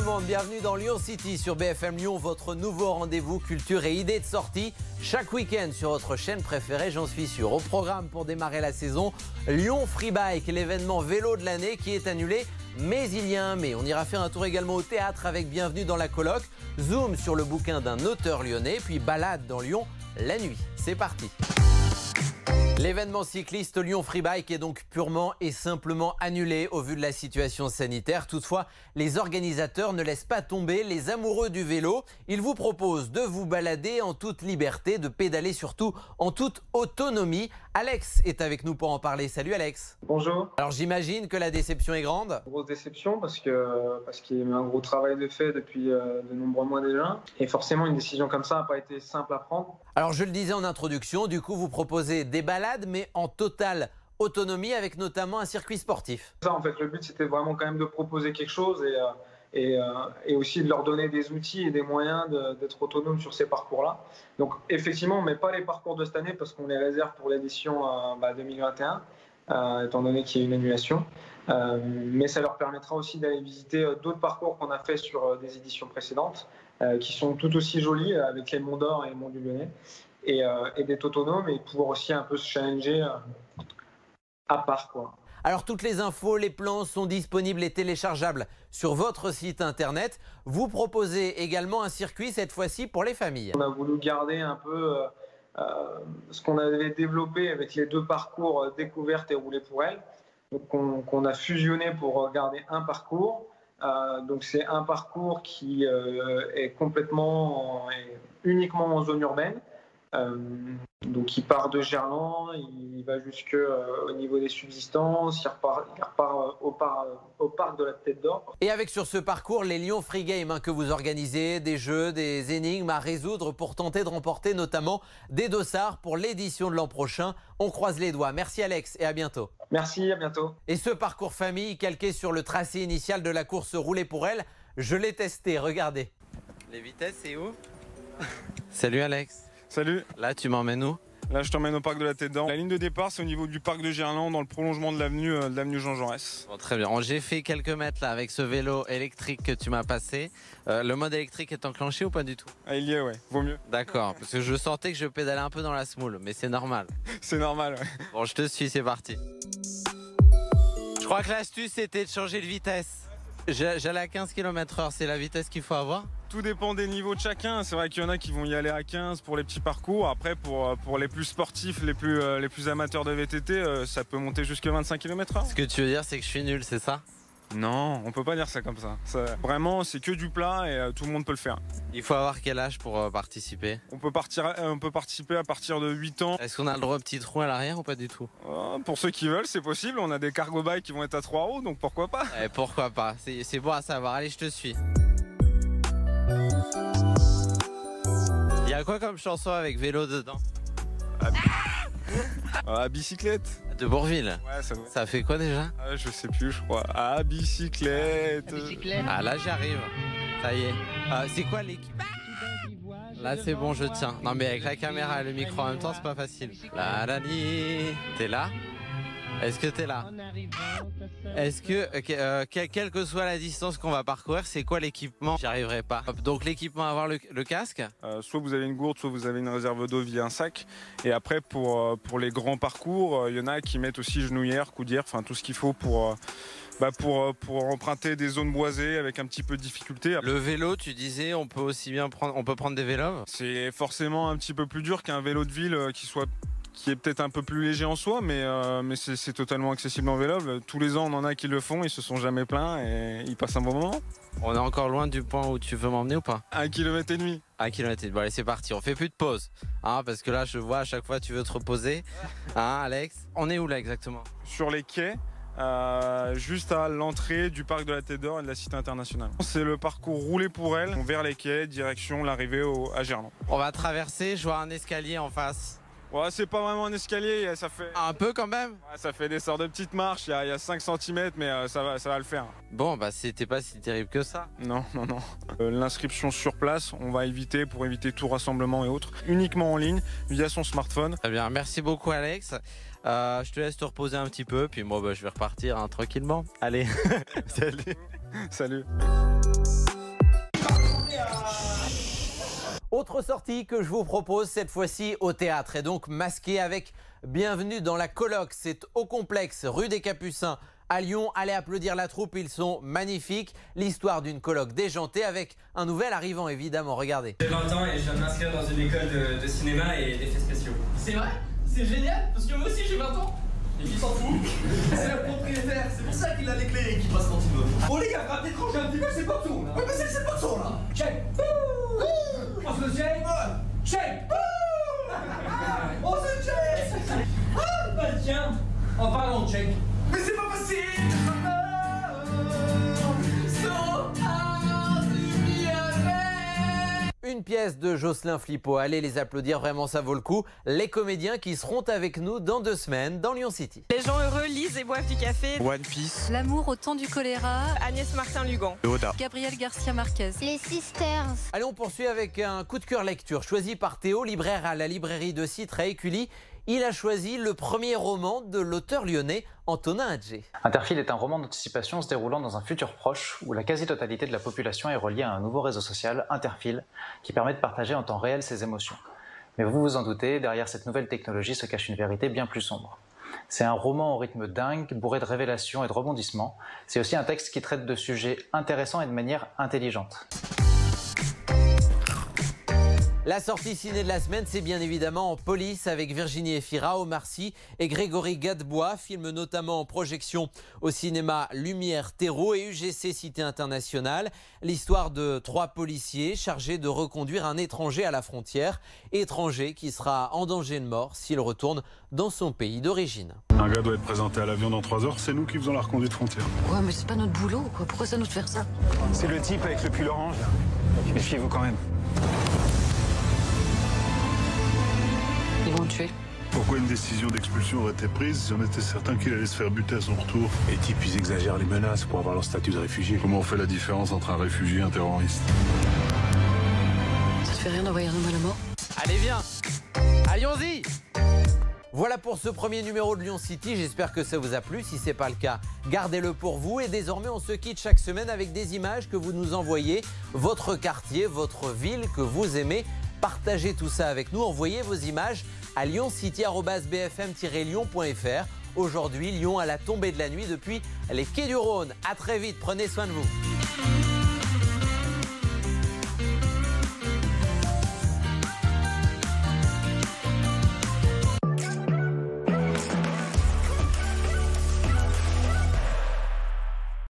le monde, bienvenue dans Lyon City sur BFM Lyon, votre nouveau rendez-vous culture et idées de sortie. Chaque week-end sur votre chaîne préférée, j'en suis sûr. Au programme pour démarrer la saison, Lyon Free Bike, l'événement vélo de l'année qui est annulé. Mais il y a un mais. On ira faire un tour également au théâtre avec Bienvenue dans la coloc. Zoom sur le bouquin d'un auteur lyonnais, puis balade dans Lyon la nuit. C'est parti. L'événement cycliste Lyon Free Bike est donc purement et simplement annulé au vu de la situation sanitaire. Toutefois, les organisateurs ne laissent pas tomber les amoureux du vélo. Ils vous proposent de vous balader en toute liberté, de pédaler surtout en toute autonomie. Alex est avec nous pour en parler. Salut Alex. Bonjour. Alors j'imagine que la déception est grande. Grosse déception parce qu'il y a eu un gros travail de fait depuis de nombreux mois déjà. Et forcément, une décision comme ça n'a pas été simple à prendre. Alors je le disais en introduction, du coup vous proposez des balades mais en totale autonomie avec notamment un circuit sportif. Ça, en fait, le but c'était vraiment quand même de proposer quelque chose et aussi de leur donner des outils et des moyens d'être autonomes sur ces parcours-là. Donc effectivement, on ne met pas les parcours de cette année parce qu'on les réserve pour l'édition 2021, étant donné qu'il y a une annulation. Mais ça leur permettra aussi d'aller visiter d'autres parcours qu'on a fait sur des éditions précédentes, qui sont tout aussi jolis avec les Monts d'Or et les Monts du Lyonnais, et d'être autonome et pouvoir aussi un peu se challenger à part, quoi. Alors toutes les infos, les plans sont disponibles et téléchargeables sur votre site internet. Vous proposez également un circuit cette fois-ci pour les familles. On a voulu garder un peu ce qu'on avait développé avec les deux parcours découverte et roulé pour elle. Donc qu'on a fusionné pour garder un parcours. Donc c'est un parcours qui est uniquement en zone urbaine. Donc il part de Gerland, il va jusqu'au niveau des subsistances, il repart au parc de la Tête d'Or. Et avec sur ce parcours les Lyon Free Games que vous organisez, des jeux, des énigmes à résoudre pour tenter de remporter notamment des dossards pour l'édition de l'an prochain. On croise les doigts. Merci Alex et à bientôt. Merci, à bientôt. Et ce parcours famille calqué sur le tracé initial de la course roulée pour elle, je l'ai testé, regardez. Les vitesses, c'est où? Salut Alex. Salut. Là, tu m'emmènes où? Là, je t'emmène au parc de la Tête d'Or. La ligne de départ, c'est au niveau du parc de Gerland, dans le prolongement de l'avenue Jean Jaurès. Bon, très bien. J'ai fait quelques mètres là avec ce vélo électrique que tu m'as passé. Le mode électrique est enclenché ou pas du tout? Ah, il y est, ouais. Vaut mieux. D'accord, parce que je sentais que je pédalais un peu dans la semoule, mais c'est normal. C'est normal, ouais. Bon, je te suis, c'est parti. Je crois que l'astuce, c'était de changer de vitesse. J'allais à 15 km/h, c'est la vitesse qu'il faut avoir? Tout dépend des niveaux de chacun. C'est vrai qu'il y en a qui vont y aller à 15 pour les petits parcours. Après, pour les plus sportifs, les plus amateurs de VTT, ça peut monter jusqu'à 25 km/h. Ce que tu veux dire, c'est que je suis nul, c'est ça? Non, on peut pas dire ça comme ça. Vraiment, c'est que du plat et tout le monde peut le faire. Il faut avoir quel âge pour participer? On peut participer à partir de 8 ans. Est-ce qu'on a le droit au petit trou à l'arrière ou pas du tout? Pour ceux qui veulent, c'est possible. On a des cargo bikes qui vont être à 3 roues, donc pourquoi pas? Pourquoi pas? C'est bon à savoir. Allez, je te suis. Il y a quoi comme chanson avec vélo dedans? À bicyclette. De Bourville. Ouais, ça doit. Ça fait quoi déjà? Je sais plus, je crois. À bicyclette. Ah là j'arrive. Ça y est. C'est quoi l'équipe? Là c'est bon, je tiens. Non mais avec la caméra et le micro en même temps, c'est pas facile. La la li. T'es là? Est-ce que t'es là? Est-ce que, quelle que soit la distance qu'on va parcourir, c'est quoi l'équipement? J'y arriverai pas. Donc l'équipement, avoir le casque? Soit vous avez une gourde, soit vous avez une réserve d'eau via un sac. Et après, pour les grands parcours, il y en a qui mettent aussi genouillère, coudière, enfin tout ce qu'il faut pour emprunter des zones boisées avec un petit peu de difficulté. Le vélo, tu disais, on peut prendre des vélos? C'est forcément un petit peu plus dur qu'un vélo de ville qui est peut-être un peu plus léger en soi, mais c'est totalement accessible en vélo. Tous les ans, on en a qui le font, ils se sont jamais plaints et ils passent un bon moment. On est encore loin du point où tu veux m'emmener ou pas? 1,5 km. 1 km. Bon allez, c'est parti, on fait plus de pause. Parce que là, je vois à chaque fois tu veux te reposer. Alex, on est où là exactement? Sur les quais. Juste à l'entrée du parc de la Tête d'Or et de la Cité internationale. C'est le parcours roulé pour elle, vers les quais, direction l'arrivée à Gerland. On va traverser, je vois un escalier en face. Ouais, c'est pas vraiment un escalier, ça fait... Un peu quand même? Ouais, ça fait des sortes de petites marches, il y a 5 cm, mais ça va le faire. Bon, c'était pas si terrible que ça. Non. L'inscription sur place, on va éviter pour éviter tout rassemblement et autres, uniquement en ligne, via son smartphone. Très bien, merci beaucoup Alex. Je te laisse te reposer un petit peu, puis moi je vais repartir tranquillement. Allez, salut. Salut. Autre sortie que je vous propose cette fois-ci au théâtre et donc masqué avec Bienvenue dans la Coloc. C'est au complexe rue des Capucins à Lyon. Allez applaudir la troupe, ils sont magnifiques. L'histoire d'une coloc déjantée avec un nouvel arrivant évidemment, regardez. J'ai 20 ans et je viens de m'inscrire dans une école de cinéma et d'effets spéciaux. C'est vrai? C'est génial parce que moi aussi j'ai 20 ans. Et qui s'en fout? C'est le propriétaire, c'est pour ça qu'il a les clés et qu'il passe quand il veut. Oh les gars, frappe d'étrange un petit peu, c'est pas tout là. Ouais mais c'est pas tout là. Check. On se check. Check. On se check. Bah tiens, en parlant de check. Mais c'est pas possible. Une pièce de Jocelyn Flippo, allez les applaudir, vraiment ça vaut le coup. Les comédiens qui seront avec nous dans 2 semaines dans Lyon City. Les gens heureux lisent et boivent du café. One Piece. L'amour au temps du choléra. Agnès Martin-Lugan. Oda. Gabriel Garcia Marquez. Les Sisters. Allez, on poursuit avec un coup de cœur lecture choisi par Théo, libraire à la librairie de Citre à Écully. Il a choisi le premier roman de l'auteur lyonnais Antonin Adjé. Interfile est un roman d'anticipation se déroulant dans un futur proche où la quasi-totalité de la population est reliée à un nouveau réseau social, Interfile, qui permet de partager en temps réel ses émotions. Mais vous vous en doutez, derrière cette nouvelle technologie se cache une vérité bien plus sombre. C'est un roman au rythme dingue, bourré de révélations et de rebondissements. C'est aussi un texte qui traite de sujets intéressants et de manière intelligente. La sortie ciné de la semaine, c'est bien évidemment Police avec Virginie Efira, Omar Sy et Grégory Gadebois. Film notamment en projection au cinéma Lumière Terreau et UGC Cité Internationale. L'histoire de 3 policiers chargés de reconduire un étranger à la frontière. Étranger qui sera en danger de mort s'il retourne dans son pays d'origine. Un gars doit être présenté à l'avion dans 3 heures, c'est nous qui faisons la reconduite frontière. Ouais, mais c'est pas notre boulot, quoi. Pourquoi ça nous de faire ça? C'est le type avec le pull orange, là. Méfiez-vous quand même. Ils vont le tuer. Pourquoi une décision d'expulsion aurait été prise si on était certain qu'il allait se faire buter à son retour? Les types, ils exagèrent les menaces pour avoir leur statut de réfugié. Comment on fait la différence entre un réfugié et un terroriste? Ça te fait rien d'envoyer un homme à la mort? Allez, viens, allons-y. Voilà pour ce premier numéro de Lyon City, j'espère que ça vous a plu. Si ce n'est pas le cas, gardez-le pour vous. Et désormais, on se quitte chaque semaine avec des images que vous nous envoyez, votre quartier, votre ville que vous aimez. Partagez tout ça avec nous, envoyez vos images à lyoncity@bfm-lyon.fr. Aujourd'hui, Lyon à la tombée de la nuit depuis les quais du Rhône. À très vite, prenez soin de vous.